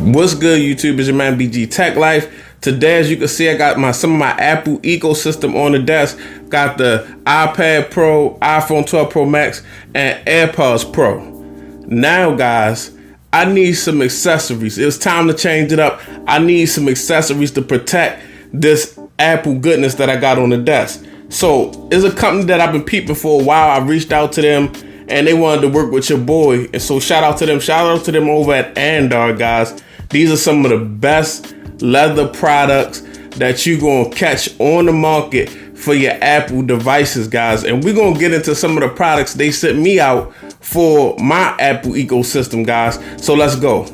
What's good, YouTube? It's your man BG Tech Life. Today, as you can see, I got some of my Apple ecosystem on the desk. Got the iPad Pro, iPhone 12 Pro Max, and AirPods Pro. Now, guys, I need some accessories. It's time to change it up. I need some accessories to protect this Apple goodness that I got on the desk. So, it's a company that I've been peeping for a while. I reached out to them, and they wanted to work with your boy. And so shout out to them. Shout out to them over at Andar, guys. These are some of the best leather products that you're going to catch on the market for your Apple devices, guys. And we're going to get into some of the products they sent me out for my Apple ecosystem, guys. So let's go.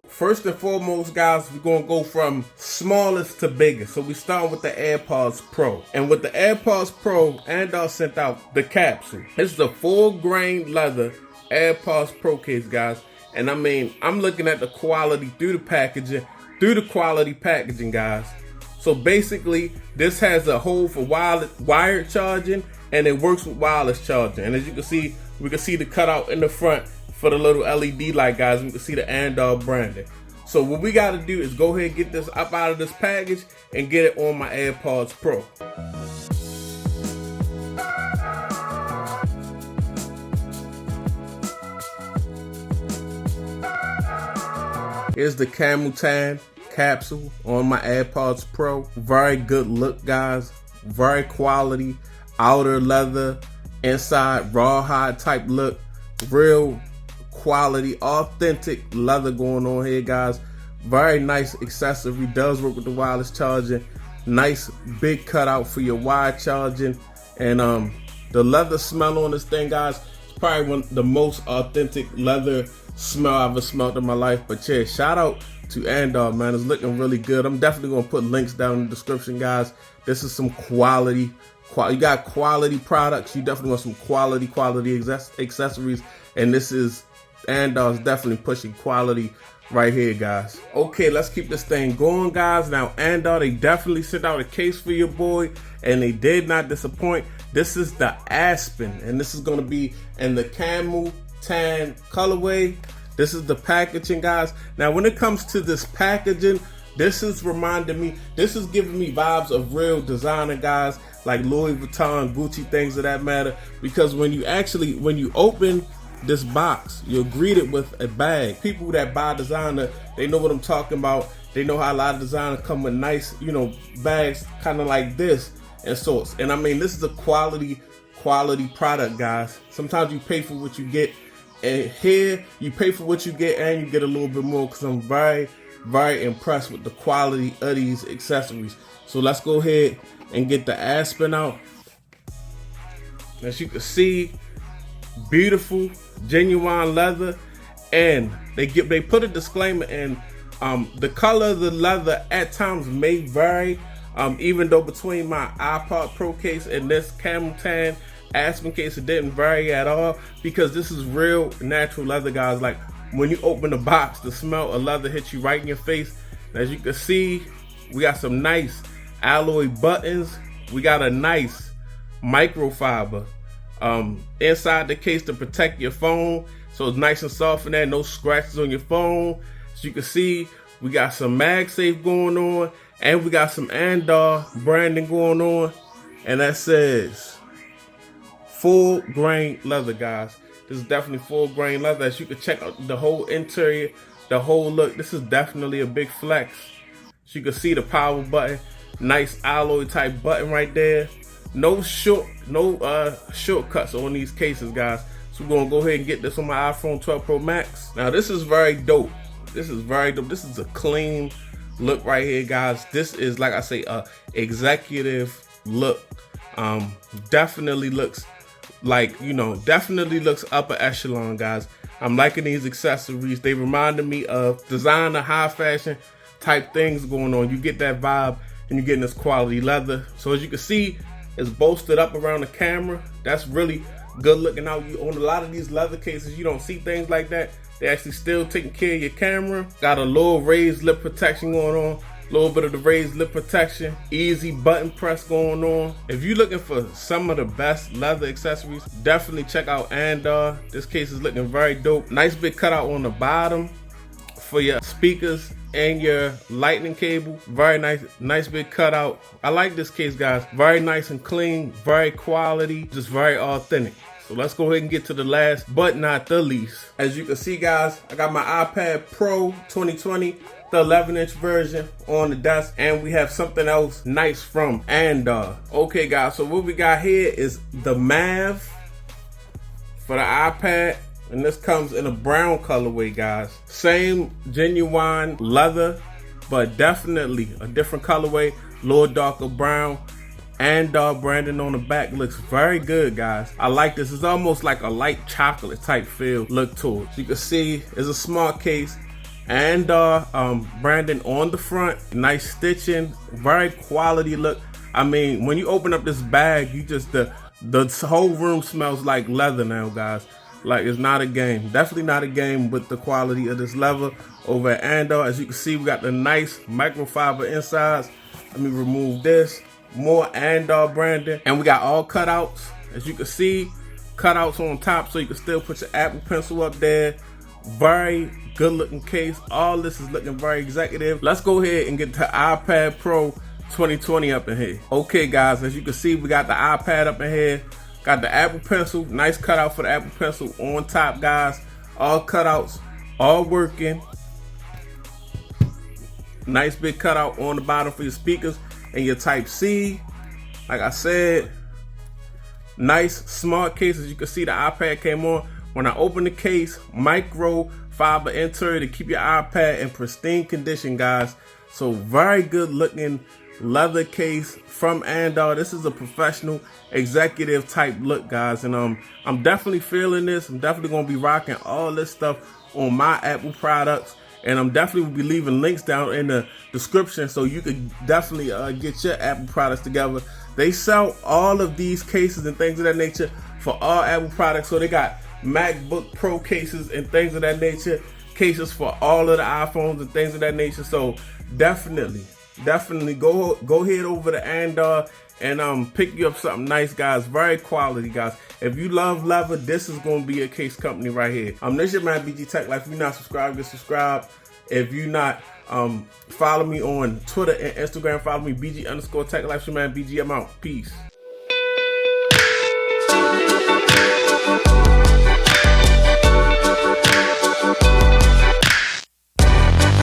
First and foremost, guys, we're going to go from smallest to biggest. So we start with the AirPods Pro. And with the AirPods Pro, Andar sent out the Capsule. This is a full grain leather AirPods Pro case, guys. And I mean, I'm looking at the quality through the packaging, guys. So basically, this has a hole for wired charging, and it works with wireless charging. And as you can see, we can see the cutout in the front for the little LED light, guys. We can see the Andar branding. So what we got to do is go ahead and get this up out of this package and get it on my AirPods Pro. Here's the camel tan capsule on my AirPods Pro. Very good look, guys. Very quality. Outer leather, inside rawhide type look. Real quality, authentic leather going on here, guys. Very nice accessory. Does work with the wireless charging. Nice big cutout for your wire charging. And the leather smell on this thing, guys, it's probably one of the most authentic leather smell I've ever smelled in my life. But yeah, shout out to Andar, man. It's looking really good. I'm definitely gonna put links down in the description, guys. This is some quality. You got quality products. You definitely want some quality accessories. And this is Andar's definitely pushing quality right here, guys. Okay, let's keep this thing going, guys. Now, Andar, they definitely sent out a case for your boy, and they did not disappoint. This is the Aspen, and this is going to be in the camel tan colorway. This is the packaging, guys. Now, when it comes to this packaging, this is reminding me, this is giving me vibes of real designer, guys, like Louis Vuitton, Gucci, things of that matter. Because when you open this box, you're greeted with a bag. People that buy designer, they know what I'm talking about. They know how a lot of designers come with nice, bags kind of like this and sorts. And I mean, this is a quality product, guys. Sometimes you pay for what you get, and here you pay for what you get and you get a little bit more, because I'm very, very impressed with the quality of these accessories. So let's go ahead and get the Aspen out. As you can see, beautiful, genuine leather, and they put a disclaimer in. The color of the leather at times may vary, even though between my iPod Pro case and this camel tan Aspen case, it didn't vary at all, because this is real natural leather, guys. Like when you open the box, the smell of leather hits you right in your face. As you can see, we got some nice alloy buttons. We got a nice microfiber inside the case to protect your phone, so it's nice and soft in there, no scratches on your phone. As you can see, we got some MagSafe going on, and we got some Andar branding going on, and that says full grain leather, guys. This is definitely full grain leather. As you can check out the whole interior, the whole look, this is definitely a big flex. As you can see, the power button, nice alloy type button right there. No shortcuts on these cases, guys. So we're gonna go ahead and get this on my iPhone 12 Pro Max. Now this is very dope. This is very dope. This is a clean look right here, guys. This is, like I say, a executive look. Definitely looks like, definitely looks upper echelon, guys. I'm liking these accessories. They reminded me of designer, high fashion type things going on. You get that vibe, and you're getting this quality leather. So as you can see, it's bolstered up around the camera. That's really good looking out. On a lot of these leather cases, you don't see things like that. They actually still taking care of your camera. Got a little raised lip protection going on A little bit of the raised lip protection, easy button press going on. If you're looking for some of the best leather accessories, definitely check out Andar. This case is looking very dope. Nice big cutout on the bottom for your speakers and your lightning cable. Very nice big cutout. I like this case, guys. Very nice and clean, very quality, just very authentic. So let's go ahead and get to the last but not the least. As you can see, guys, I got my iPad Pro 2020, the 11-inch version on the desk, and we have something else nice from Andar. Okay, guys, so what we got here is the Mav for the iPad, and this comes in a brown colorway, guys. Same genuine leather, but definitely a different colorway, a little darker brown. Andar branding on the back looks very good, guys. I like this. It's almost like a light chocolate type feel look to it. You can see it's a smart case. Andar branding on the front, nice stitching, very quality look. I mean, when you open up this bag, you just the whole room smells like leather now, guys. Like, it's not a game. Definitely not a game with the quality of this leather over at Andar. As you can see, we got the nice microfiber insides. Let me remove this. More Andar branding, and we got all cutouts. As you can see, cutouts on top so you can still put your Apple Pencil up there. Very good looking case. All this is looking very executive. Let's go ahead and get the iPad Pro 2020 up in here. Okay, guys, as you can see, we got the iPad up in here. Got the Apple Pencil, nice cutout for the Apple Pencil on top, guys. All cutouts, all working. Nice big cutout on the bottom for your speakers and your Type-C. Like I said, nice smart case. As you can see, the iPad came on. When I open the case, micro fiber interior to keep your iPad in pristine condition, guys. So very good looking leather case from Andar. This is a professional executive type look, guys, and I'm definitely feeling this. I'm definitely gonna be rocking all this stuff on my Apple products. And I'm definitely will be leaving links down in the description so you could definitely get your Apple products together. They sell all of these cases and things of that nature for all Apple products. So they got MacBook Pro cases and things of that nature, cases for all of the iPhones and things of that nature. So definitely go head over to Andar and pick you up something nice, guys. Very quality, guys. If you love leather, this is going to be a case company right here. This your man BG Tech Life. If you're not subscribed, get subscribed. If you're not, follow me on Twitter and Instagram. Follow me BG_Tech Life. Your man BG. I'm out. Peace.